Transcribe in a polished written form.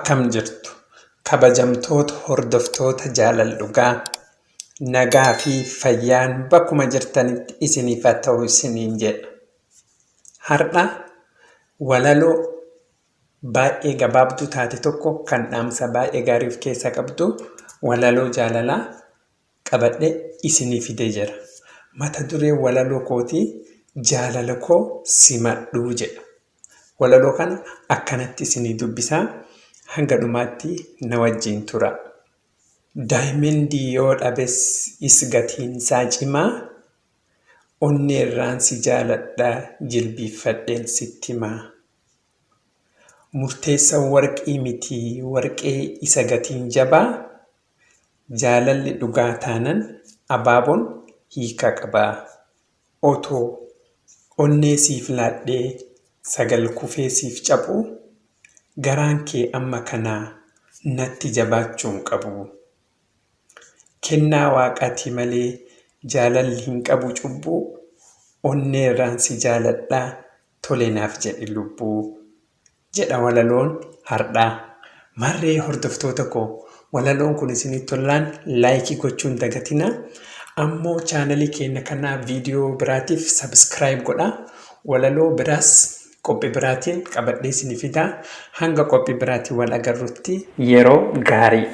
Akkam jirtu kabajamtoota hordoftoota jaalallugaa nagaa fi fayyaan bakkuma jirtanitti isiniif haa ta'u isiniin jedha. Har'a walaloo baay'ee gabaabduu taate tokko kan dhaamsa baay'ee gaarii of keessaa qabdu walaloo jaalalaa qabadhee isinii fidee jira. Mata dureen walaloo kootii jaalala koo simadhuu jedha. Walaloo kana akkanatti isinii dubbisaa. Hanga dhumaatti na wajjin tura. Daa'imni yoo dhabes isgatiinsaa cimaa onneerraan si jaaladhaa jilbiifadheen sitti himaa. Murteessa warqii mitii warqee isa gatiin jabaa jaalalli dhugaa taanan abaaboon hiika qabaa. Otoo onnee siif laadhee sagal kufee siif caphu garaan kee amma kanaa natti jabaachuun qabu. Kennaa waaqaati malee jaalalli hin qabu cubbuu onneerraan si jaaladhaa tole naaf jedhi lubbuu jedha walaloon har'aa. Marree hordoftoota koo walaloon kun isinitti tolaan laayikii gochuun dagatinaa. Ammoo chaanalii keenya kanaa viidiyoo biraatiif sabskiraayib godhaa. Walaloo biraas qophii biraatiin qabadhee isinii fidaa. Hanga qophii biraatiin wal agarrutti yeroo gaarii.